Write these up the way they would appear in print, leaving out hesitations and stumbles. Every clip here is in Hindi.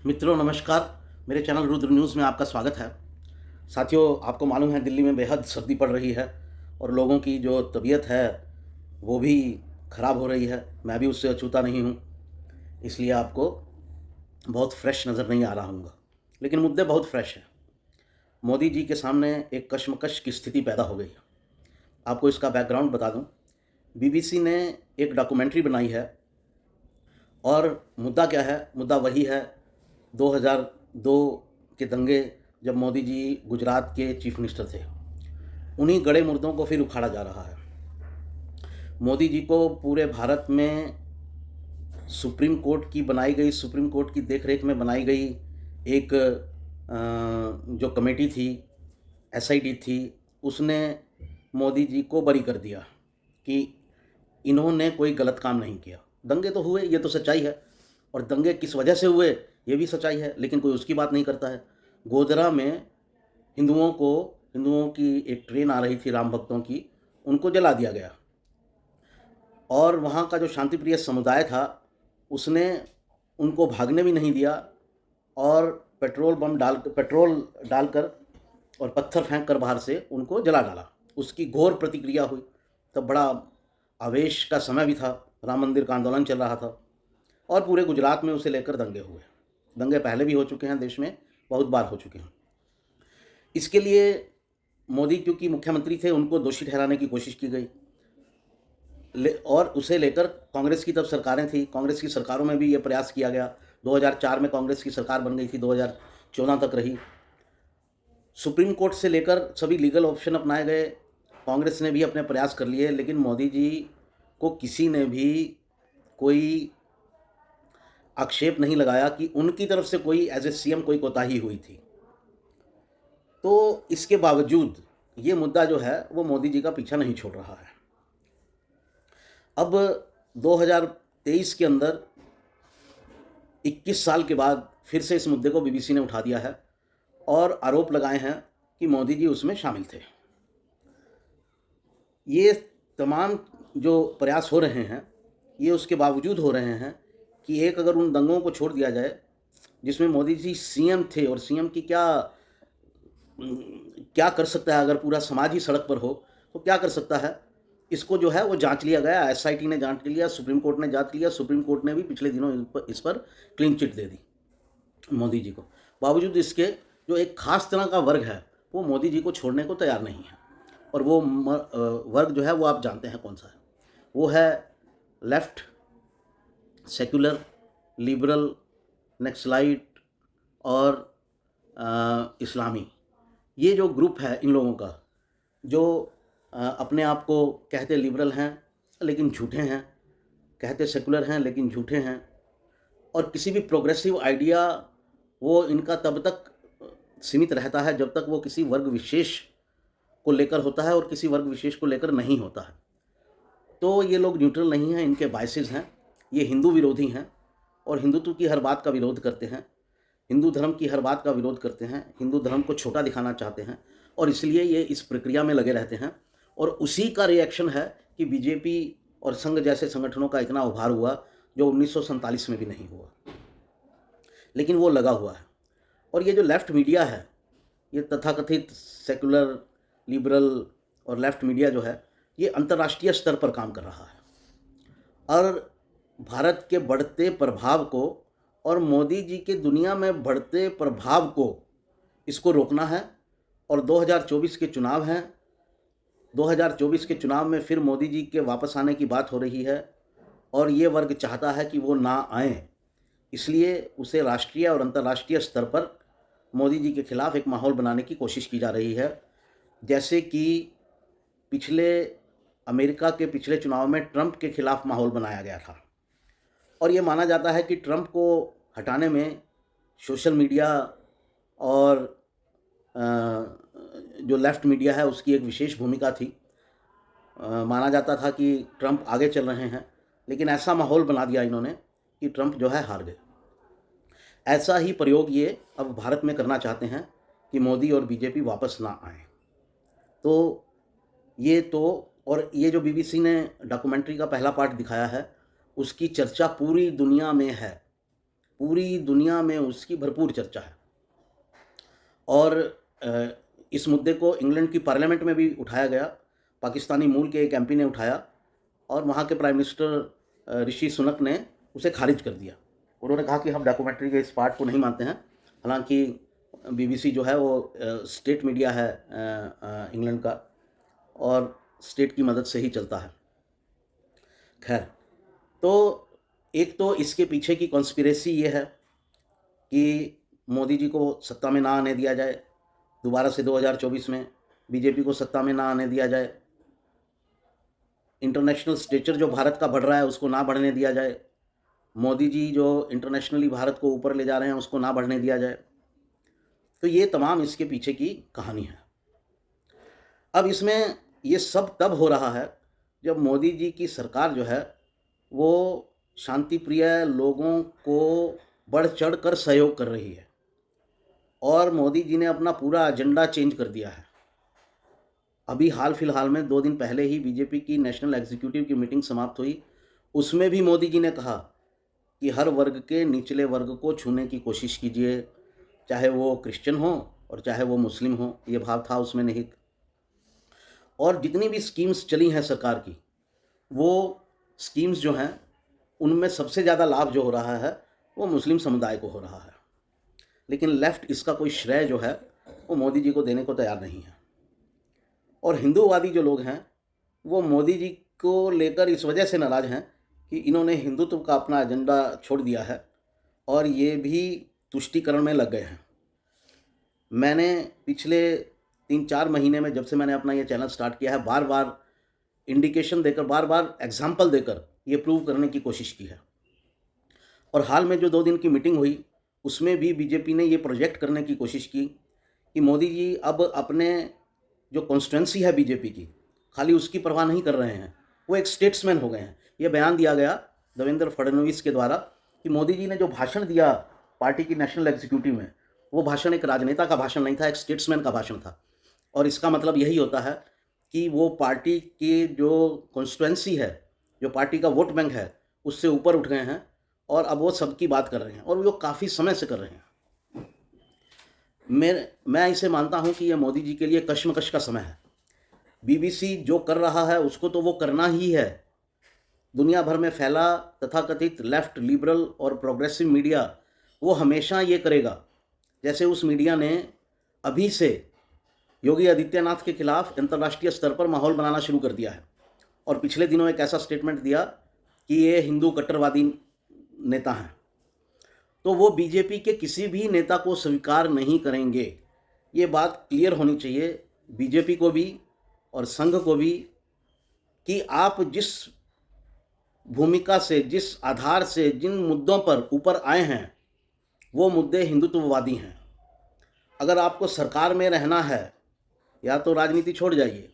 मित्रों नमस्कार। मेरे चैनल रुद्र न्यूज़ में आपका स्वागत है। साथियों, आपको मालूम है दिल्ली में बेहद सर्दी पड़ रही है और लोगों की जो तबीयत है वो भी ख़राब हो रही है। मैं भी उससे अछूता नहीं हूँ, इसलिए आपको बहुत फ्रेश नज़र नहीं आ रहा हूँगा, लेकिन मुद्दे बहुत फ्रेश हैं। मोदी जी के सामने एक कशमकश की स्थिति पैदा हो गई है। आपको इसका बैकग्राउंड बता दूँ। बीबीसी ने एक डॉक्यूमेंट्री बनाई है और मुद्दा क्या है? मुद्दा वही है 2002 के दंगे, जब मोदी जी गुजरात के चीफ मिनिस्टर थे। उन्हीं गड़े मुर्दों को फिर उखाड़ा जा रहा है। मोदी जी को पूरे भारत में सुप्रीम कोर्ट की देखरेख में बनाई गई एक जो कमेटी थी, एसआईटी थी, उसने मोदी जी को बरी कर दिया कि इन्होंने कोई गलत काम नहीं किया। दंगे तो हुए, ये तो सच्चाई है, और दंगे किस वजह से हुए ये भी सच्चाई है, लेकिन कोई उसकी बात नहीं करता है। गोधरा में हिंदुओं की एक ट्रेन आ रही थी राम भक्तों की, उनको जला दिया गया और वहाँ का जो शांतिप्रिय समुदाय था उसने उनको भागने भी नहीं दिया और पेट्रोल डालकर और पत्थर फेंक कर बाहर से उनको जला डाला। उसकी घोर प्रतिक्रिया हुई। तब बड़ा आवेश का समय भी था, राम मंदिर का आंदोलन चल रहा था और पूरे गुजरात में उसे लेकर दंगे हुए। दंगे पहले भी हो चुके हैं, देश में बहुत बार हो चुके हैं। इसके लिए मोदी क्योंकि मुख्यमंत्री थे, उनको दोषी ठहराने की कोशिश की गई और उसे लेकर कांग्रेस की तब सरकारें थी, कांग्रेस की सरकारों में भी ये प्रयास किया गया। 2004 में कांग्रेस की सरकार बन गई थी, 2014 तक रही। सुप्रीम कोर्ट से लेकर सभी लीगल ऑप्शन अपनाए गए, कांग्रेस ने भी अपने प्रयास कर लिए, लेकिन मोदी जी को किसी ने भी कोई आक्षेप नहीं लगाया कि उनकी तरफ से कोई एज ए सीएम कोई कोताही हुई थी। तो इसके बावजूद ये मुद्दा जो है वो मोदी जी का पीछा नहीं छोड़ रहा है। अब 2023 के अंदर 21 साल के बाद फिर से इस मुद्दे को बीबीसी ने उठा दिया है और आरोप लगाए हैं कि मोदी जी उसमें शामिल थे। ये तमाम जो प्रयास हो रहे हैं ये उसके बावजूद हो रहे हैं कि एक अगर उन दंगों को छोड़ दिया जाए जिसमें मोदी जी सीएम थे, और सीएम की क्या कर सकता है? अगर पूरा समाज ही सड़क पर हो तो क्या कर सकता है? इसको जो है वो जांच लिया गया, एसआईटी ने जांच लिया, सुप्रीम कोर्ट ने जांच लिया। सुप्रीम कोर्ट ने भी पिछले दिनों इस पर क्लीन चिट दे दी मोदी जी को। बावजूद इसके जो एक खास तरह का वर्ग है वो मोदी जी को छोड़ने को तैयार नहीं है, और वो वर्ग जो है वो आप जानते हैं कौन सा है। वो है लेफ्ट, सेक्युलर, लिबरल, नक्सलाइट और इस्लामी। ये जो ग्रुप है इन लोगों का, जो अपने आप को कहते लिबरल हैं लेकिन झूठे हैं, कहते सेकुलर हैं लेकिन झूठे हैं, और किसी भी प्रोग्रेसिव आइडिया वो इनका तब तक सीमित रहता है जब तक वो किसी वर्ग विशेष को लेकर होता है और किसी वर्ग विशेष को लेकर नहीं होता है। तो ये लोग न्यूट्रल नहीं हैं, इनके बायसेस हैं, ये हिंदू विरोधी हैं और हिंदुत्व की हर बात का विरोध करते हैं, हिंदू धर्म की हर बात का विरोध करते हैं, हिंदू धर्म को छोटा दिखाना चाहते हैं, और इसलिए ये इस प्रक्रिया में लगे रहते हैं। और उसी का रिएक्शन है कि बीजेपी और संघ जैसे संगठनों का इतना उभार हुआ जो 1947 में भी नहीं हुआ, लेकिन वो लगा हुआ है। और ये जो लेफ़्ट मीडिया है, ये तथाकथित सेकुलर, लिबरल और लेफ़्ट मीडिया जो है, ये अंतर्राष्ट्रीय स्तर पर काम कर रहा है और भारत के बढ़ते प्रभाव को और मोदी जी के दुनिया में बढ़ते प्रभाव को इसको रोकना है। और 2024 के चुनाव हैं, 2024 के चुनाव में फिर मोदी जी के वापस आने की बात हो रही है और ये वर्ग चाहता है कि वो ना आएँ, इसलिए उसे राष्ट्रीय और अंतर्राष्ट्रीय स्तर पर मोदी जी के खिलाफ एक माहौल बनाने की कोशिश की जा रही है। जैसे कि अमेरिका के पिछले चुनाव में ट्रंप के खिलाफ माहौल बनाया गया था, और ये माना जाता है कि ट्रंप को हटाने में सोशल मीडिया और जो लेफ़्ट मीडिया है उसकी एक विशेष भूमिका थी। माना जाता था कि ट्रंप आगे चल रहे हैं, लेकिन ऐसा माहौल बना दिया इन्होंने कि ट्रंप जो है हार गए। ऐसा ही प्रयोग ये अब भारत में करना चाहते हैं कि मोदी और बीजेपी वापस ना आए। तो और ये जो बीबीसी ने डॉक्यूमेंट्री का पहला पार्ट दिखाया है उसकी चर्चा पूरी दुनिया में है, पूरी दुनिया में उसकी भरपूर चर्चा है। और इस मुद्दे को इंग्लैंड की पार्लियामेंट में भी उठाया गया। पाकिस्तानी मूल के एक एमपी ने उठाया और वहाँ के प्राइम मिनिस्टर ऋषि सुनक ने उसे खारिज कर दिया। उन्होंने कहा कि हम डॉक्यूमेंट्री के इस पार्ट को नहीं मानते हैं। हालांकि बीबीसी जो है वो स्टेट मीडिया है इंग्लैंड का, और स्टेट की मदद से ही चलता है। खैर, तो एक तो इसके पीछे की कॉन्स्पिरेसी ये है कि मोदी जी को सत्ता में ना आने दिया जाए, दोबारा से 2024 में बीजेपी को सत्ता में ना आने दिया जाए, इंटरनेशनल स्टेचर जो भारत का बढ़ रहा है उसको ना बढ़ने दिया जाए, मोदी जी जो इंटरनेशनली भारत को ऊपर ले जा रहे हैं उसको ना बढ़ने दिया जाए। तो ये तमाम इसके पीछे की कहानी है। अब इसमें ये सब तब हो रहा है जब मोदी जी की सरकार जो है वो शांति प्रिय लोगों को बढ़ चढ़ कर सहयोग कर रही है, और मोदी जी ने अपना पूरा एजेंडा चेंज कर दिया है। अभी हाल फिलहाल में 2 दिन पहले ही बीजेपी की नेशनल एग्जीक्यूटिव की मीटिंग समाप्त हुई। उसमें भी मोदी जी ने कहा कि हर वर्ग के निचले वर्ग को छूने की कोशिश कीजिए, चाहे वो क्रिश्चियन हो और चाहे वो मुस्लिम हो, ये भाव था उसमें निहित। और जितनी भी स्कीम्स चली हैं सरकार की, वो स्कीम्स जो हैं उनमें सबसे ज़्यादा लाभ जो हो रहा है वो मुस्लिम समुदाय को हो रहा है। लेकिन लेफ़्ट इसका कोई श्रेय जो है वो मोदी जी को देने को तैयार नहीं है। और हिंदूवादी जो लोग हैं वो मोदी जी को लेकर इस वजह से नाराज़ हैं कि इन्होंने हिंदुत्व का अपना एजेंडा छोड़ दिया है और ये भी तुष्टीकरण में लग गए हैं। मैंने पिछले 3-4 महीने में, जब से मैंने अपना ये चैनल स्टार्ट किया है, बार बार इंडिकेशन देकर, बार बार एग्जाम्पल देकर ये प्रूव करने की कोशिश की है। और हाल में जो 2 दिन की मीटिंग हुई उसमें भी बीजेपी ने ये प्रोजेक्ट करने की कोशिश की कि मोदी जी अब अपने जो कॉन्स्टिट्यूंसी है बीजेपी की, खाली उसकी परवाह नहीं कर रहे हैं, वो एक स्टेट्समैन हो गए हैं। ये बयान दिया गया देवेंद्र फडणवीस के द्वारा कि मोदी जी ने जो भाषण दिया पार्टी की नेशनल एग्जीक्यूटिव में, वो भाषण एक राजनेता का भाषण नहीं था, एक स्टेट्समैन का भाषण था। और इसका मतलब यही होता है कि वो पार्टी की जो कॉन्स्टिट्यूंसी है, जो पार्टी का वोट बैंक है, उससे ऊपर उठ गए हैं और अब वो सबकी बात कर रहे हैं, और वो काफ़ी समय से कर रहे हैं। मैं इसे मानता हूं कि यह मोदी जी के लिए कश्मकश का समय है। बीबीसी जो कर रहा है उसको तो वो करना ही है। दुनिया भर में फैला तथाकथित लेफ्ट, लिबरल और प्रोग्रेसिव मीडिया वो हमेशा ये करेगा। जैसे उस मीडिया ने अभी से योगी आदित्यनाथ के खिलाफ अंतर्राष्ट्रीय स्तर पर माहौल बनाना शुरू कर दिया है, और पिछले दिनों एक ऐसा स्टेटमेंट दिया कि ये हिंदू कट्टरवादी नेता हैं। तो वो बीजेपी के किसी भी नेता को स्वीकार नहीं करेंगे। ये बात क्लियर होनी चाहिए बीजेपी को भी और संघ को भी कि आप जिस भूमिका से, जिस आधार से, जिन मुद्दों पर ऊपर आए हैं वो मुद्दे हिंदुत्ववादी हैं। अगर आपको सरकार में रहना है, या तो राजनीति छोड़ जाइए,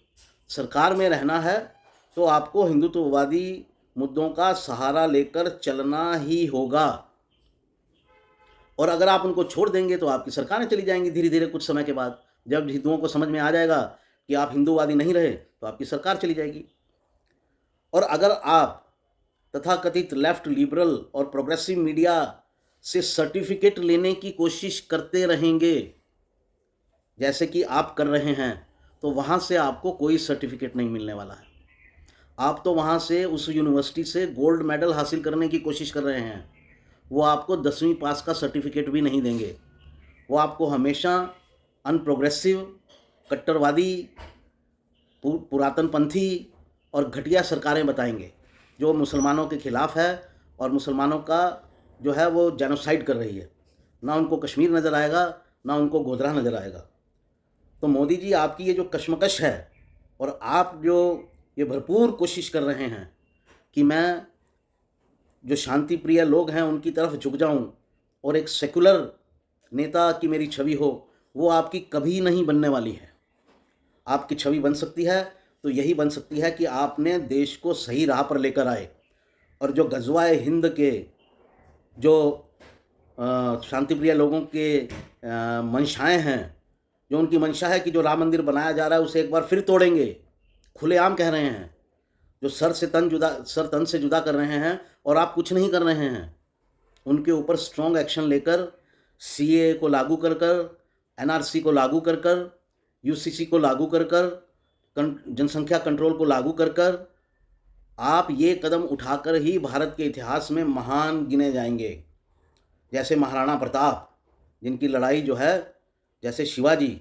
सरकार में रहना है तो आपको हिंदुत्ववादी मुद्दों का सहारा लेकर चलना ही होगा। और अगर आप उनको छोड़ देंगे तो आपकी सरकारें चली जाएंगी धीरे धीरे। कुछ समय के बाद जब हिंदुओं को समझ में आ जाएगा कि आप हिंदूवादी नहीं रहे तो आपकी सरकार चली जाएगी। और अगर आप तथाकथित लेफ्ट, लिबरल और प्रोग्रेसिव मीडिया से सर्टिफिकेट लेने की कोशिश करते रहेंगे जैसे कि आप कर रहे हैं, तो वहाँ से आपको कोई सर्टिफिकेट नहीं मिलने वाला है। आप तो वहाँ से, उस यूनिवर्सिटी से गोल्ड मेडल हासिल करने की कोशिश कर रहे हैं, वो आपको 10वीं पास का सर्टिफिकेट भी नहीं देंगे। वो आपको हमेशा अनप्रोग्रेसिव, कट्टरवादी, पुरातनपंथी और घटिया सरकारें बताएंगे जो मुसलमानों के खिलाफ़ है और मुसलमानों का जो है वो जेनोसाइड कर रही है। ना उनको कश्मीर नज़र आएगा, ना उनको गोधरा नज़र आएगा। तो मोदी जी, आपकी ये जो कश्मकश है और आप जो ये भरपूर कोशिश कर रहे हैं कि मैं जो शांति प्रिय लोग हैं उनकी तरफ झुक जाऊं और एक सेकुलर नेता की मेरी छवि हो, वो आपकी कभी नहीं बनने वाली है। आपकी छवि बन सकती है तो यही बन सकती है कि आपने देश को सही राह पर लेकर आए, और जो गज़वाए हिंद के जो शांति प्रिय लोगों के मंशाएं हैं, जो उनकी मंशा है कि जो राम मंदिर बनाया जा रहा है उसे एक बार फिर तोड़ेंगे, खुलेआम कह रहे हैं, जो सर तन से जुदा कर रहे हैं, और आप कुछ नहीं कर रहे हैं। उनके ऊपर स्ट्रॉन्ग एक्शन लेकर सीएए को लागू कर कर, एनआरसी को लागू कर कर, यूसीसी को लागू कर कर, जनसंख्या कंट्रोल को लागू कर कर आप ये कदम उठाकर ही भारत के इतिहास में महान गिने जाएंगे। जैसे महाराणा प्रताप, जिनकी लड़ाई जो है, जैसे शिवाजी,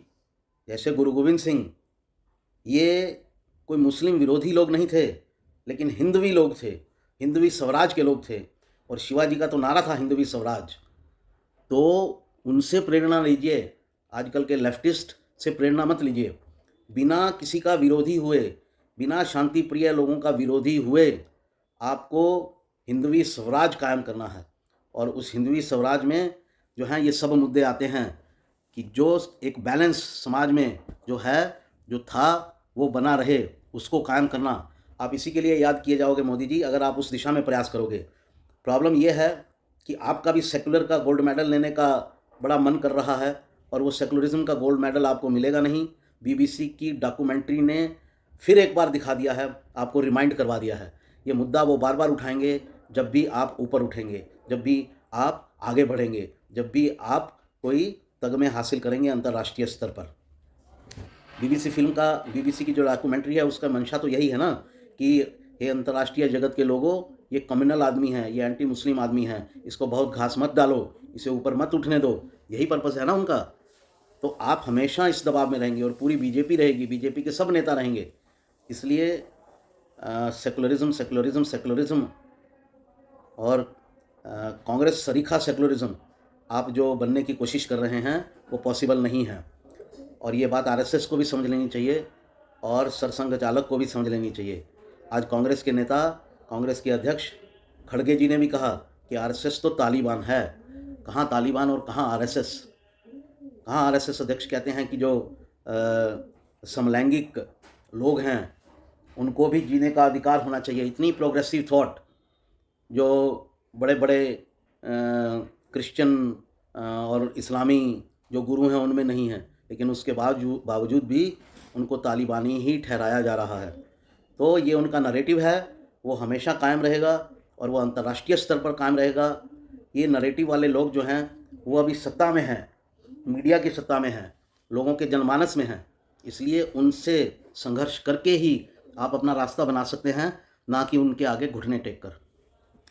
जैसे गुरु गोविंद सिंह, ये कोई मुस्लिम विरोधी लोग नहीं थे, लेकिन हिंदवी लोग थे, हिंदवी स्वराज के लोग थे। और शिवाजी का तो नारा था हिंदवी स्वराज। तो उनसे प्रेरणा लीजिए, आजकल के लेफ्टिस्ट से प्रेरणा मत लीजिए। बिना किसी का विरोधी हुए, बिना शांति प्रिय लोगों का विरोधी हुए आपको हिंदवी स्वराज कायम करना है। और उस हिंदवी स्वराज में जो है ये सब मुद्दे आते हैं कि जो एक बैलेंस समाज में जो है, जो था वो बना रहे, उसको कायम करना। आप इसी के लिए याद किए जाओगे मोदी जी, अगर आप उस दिशा में प्रयास करोगे। प्रॉब्लम ये है कि आपका भी सेकुलर का गोल्ड मेडल लेने का बड़ा मन कर रहा है, और वो सेकुलरिज्म का गोल्ड मेडल आपको मिलेगा नहीं। बीबीसी की डॉक्यूमेंट्री ने फिर एक बार दिखा दिया है, आपको रिमाइंड करवा दिया है। ये मुद्दा वो बार बार उठाएंगे जब भी आप ऊपर उठेंगे, जब भी आप आगे बढ़ेंगे, जब भी आप कोई तगमे हासिल करेंगे अंतर्राष्ट्रीय स्तर पर। बीबीसी की जो डॉक्यूमेंट्री है उसका मंशा तो यही है ना कि ये अंतर्राष्ट्रीय जगत के लोगों, ये कम्युनल आदमी है, ये एंटी मुस्लिम आदमी है, इसको बहुत घास मत डालो, इसे ऊपर मत उठने दो। यही पर्पस है ना उनका। तो आप हमेशा इस दबाव में रहेंगे और पूरी बीजेपी रहेगी, बीजेपी के सब नेता रहेंगे। इसलिए सेकुलरिज्म सेकुलरिज्म सेकुलरिज्म और कांग्रेस सरीखा सेकुलरिज्म आप जो बनने की कोशिश कर रहे हैं वो पॉसिबल नहीं है। और ये बात आरएसएस को भी समझ लेनी चाहिए और सरसंघ चालक को भी समझ लेनी चाहिए। आज कांग्रेस के नेता, कांग्रेस के अध्यक्ष खड़गे जी ने भी कहा कि आरएसएस तो तालिबान है। कहाँ तालिबान और कहाँ आरएसएस? कहाँ आरएसएस अध्यक्ष कहते हैं कि जो समलैंगिक लोग हैं उनको भी जीने का अधिकार होना चाहिए। इतनी प्रोग्रेसिव थॉट जो बड़े बड़े क्रिश्चियन और इस्लामी जो गुरु हैं उनमें नहीं है, लेकिन उसके बावजूद भी उनको तालिबानी ही ठहराया जा रहा है। तो ये उनका नरेटिव है, वो हमेशा कायम रहेगा और वो अंतर्राष्ट्रीय स्तर पर कायम रहेगा। ये नरेटिव वाले लोग जो हैं वो अभी सत्ता में हैं, मीडिया की सत्ता में हैं, लोगों के जनमानस में हैं। इसलिए उनसे संघर्ष करके ही आप अपना रास्ता बना सकते हैं, ना कि उनके आगे घुटने टेक कर।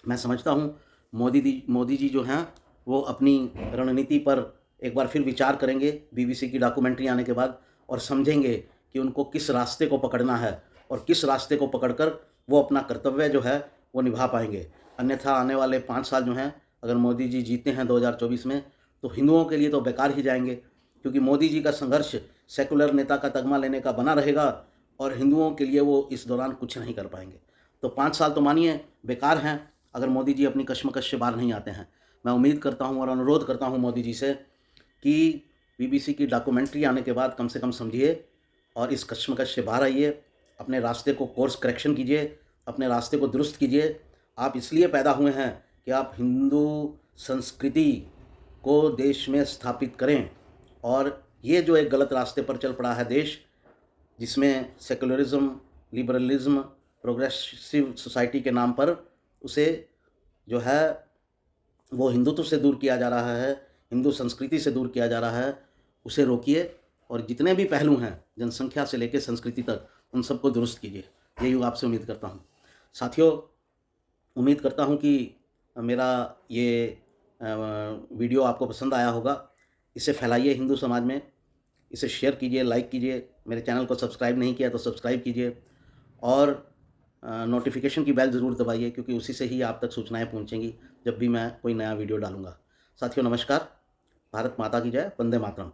मैं समझता हूँ मोदी जी जो हैं वो अपनी रणनीति पर एक बार फिर विचार करेंगे बीबीसी की डॉक्यूमेंट्री आने के बाद, और समझेंगे कि उनको किस रास्ते को पकड़ना है और किस रास्ते को पकड़कर वो अपना कर्तव्य जो है वो निभा पाएंगे। अन्यथा आने वाले 5 साल जो हैं, अगर मोदी जी जीते हैं 2024 में, तो हिंदुओं के लिए तो बेकार ही जाएंगे, क्योंकि मोदी जी का संघर्ष सेकुलर नेता का तगमा लेने का बना रहेगा और हिंदुओं के लिए वो इस दौरान कुछ नहीं कर पाएंगे। तो 5 साल तो मानिए बेकार हैं अगर मोदी जी अपनी कश्मकश से बाहर नहीं आते हैं। मैं उम्मीद करता हूँ और अनुरोध करता हूँ मोदी जी से कि बीबीसी की डॉक्यूमेंट्री आने के बाद कम से कम समझिए और इस कश्मकश से बाहर आइए, अपने रास्ते को कोर्स करेक्शन कीजिए, अपने रास्ते को दुरुस्त कीजिए। आप इसलिए पैदा हुए हैं कि आप हिंदू संस्कृति को देश में स्थापित करें, और ये जो एक गलत रास्ते पर चल पड़ा है देश, जिसमें सेकुलरिज्म, लिबरलिज्म, प्रोग्रेसिव सोसाइटी के नाम पर उसे जो है वो हिंदुत्व से दूर किया जा रहा है, हिंदू संस्कृति से दूर किया जा रहा है, उसे रोकिए। और जितने भी पहलू हैं जनसंख्या से लेकर संस्कृति तक, उन सबको दुरुस्त कीजिए। यही आपसे उम्मीद करता हूँ। साथियों, उम्मीद करता हूँ कि मेरा ये वीडियो आपको पसंद आया होगा। इसे फैलाइए हिंदू समाज में, इसे शेयर कीजिए, लाइक कीजिए। मेरे चैनल को सब्सक्राइब नहीं किया तो सब्सक्राइब कीजिए, और नोटिफिकेशन की बेल ज़रूर दबाइए, क्योंकि उसी से ही आप तक सूचनाएं पहुंचेंगी जब भी मैं कोई नया वीडियो डालूंगा। साथियों नमस्कार, भारत माता की जय, वंदे मातरम।